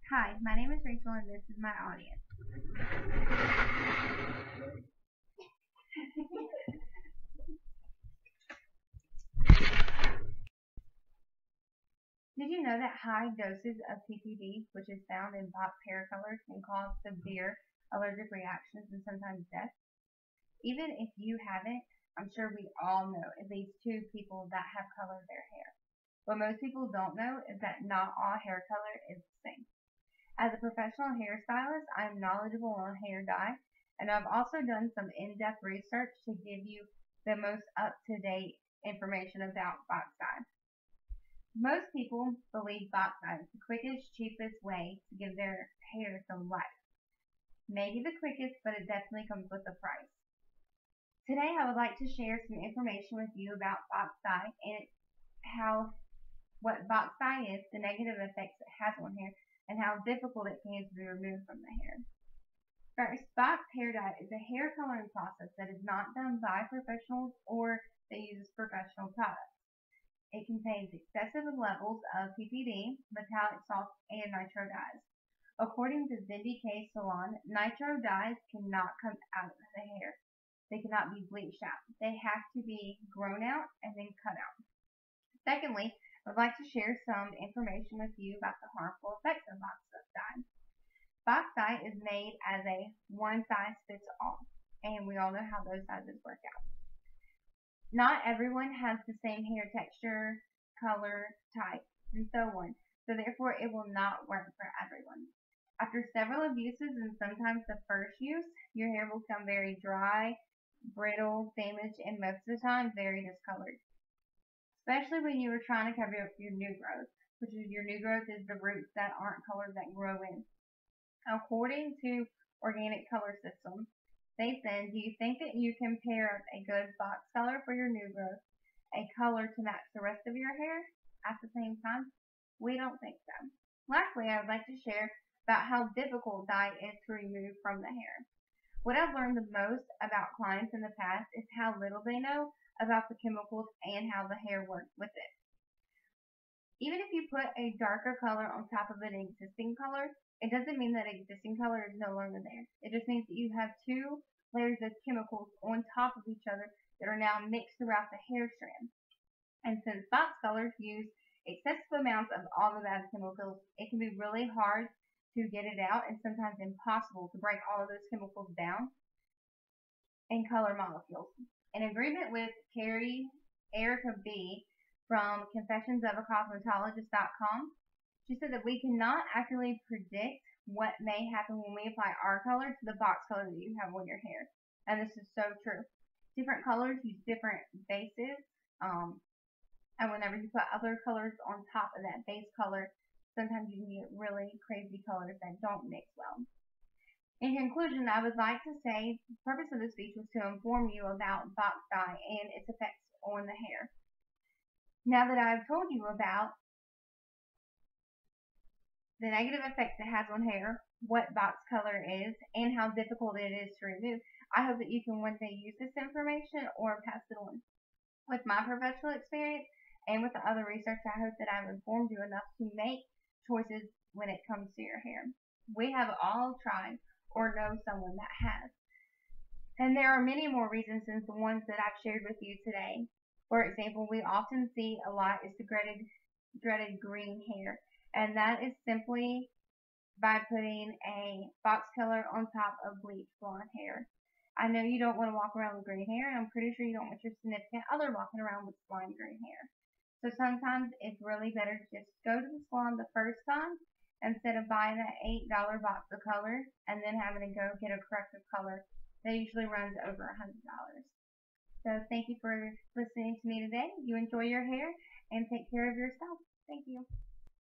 Hi, my name is Rachel and this is my audience. Did you know that high doses of PPD, which is found in box hair color, can cause severe allergic reactions and sometimes death? Even if you haven't, I'm sure we all know at least two people that have colored their hair. What most people don't know is that not all hair color is the same. As a professional hairstylist, I'm knowledgeable on hair dye, and I've also done some in-depth research to give you the most up-to-date information about box dye. Most people believe box dye is the quickest, cheapest way to give their hair some life. Maybe the quickest, but it definitely comes with a price. Today I would like to share some information with you about box dye and what box dye is, the negative effects it has on hair, and how difficult it can be removed from the hair. First, box hair dye is a hair coloring process that is not done by professionals or that uses professional products. It contains excessive levels of PPD, metallic salts, and nitro dyes. According to Cindy K. Salon, nitro dyes cannot come out of the hair. They cannot be bleached out. They have to be grown out and then cut out. Secondly, I would like to share some information with you about the harmful effects of box dye. Box dye is made as a one-size-fits-all, and we all know how those sizes work out. Not everyone has the same hair texture, color, type, and so on, so therefore it will not work for everyone. After several abuses and sometimes the first use, your hair will become very dry, brittle, damaged, and most of the time very discolored. Especially when you are trying to cover up your new growth, which is your new growth is the roots that aren't colored that grow in. According to Organic Color System, they said, do you think that you can pair up a good box color for your new growth, a color to match the rest of your hair at the same time? We don't think so. Lastly, I would like to share about how difficult dye is to remove from the hair. What I've learned the most about clients in the past is how little they know about the chemicals and how the hair works with it. Even if you put a darker color on top of an existing color, it doesn't mean that existing color is no longer there. It just means that you have two layers of chemicals on top of each other that are now mixed throughout the hair strand. And since box colors use excessive amounts of all of those chemicals, it can be really hard to get it out and sometimes impossible to break all of those chemicals down in color molecules. In agreement with Carrie Erica B. from confessionsofacosmetologist.com, she said that we cannot accurately predict what may happen when we apply our color to the box color that you have on your hair. And this is so true. Different colors use different bases, and whenever you put other colors on top of that base color, sometimes you can get really crazy colors that don't mix well. In conclusion, I would like to say the purpose of this speech was to inform you about box dye and its effects on the hair. Now that I've told you about the negative effects it has on hair, what box color is, and how difficult it is to remove, I hope that you can one day use this information or pass it on. With my professional experience and with the other research, I hope that I've informed you enough to make choices when it comes to your hair. We have all tried or know someone that has. And there are many more reasons than the ones that I've shared with you today. For example, we often see a lot is the dreaded green hair, and that is simply by putting a box color on top of bleached blonde hair. I know you don't want to walk around with green hair, and I'm pretty sure you don't want your significant other walking around with blonde green hair. So sometimes it's really better to just go to the salon the first time instead of buying that $8 box of color and then having to go get a corrective color that usually runs over $100. So thank you for listening to me today. You enjoy your hair and take care of yourself. Thank you.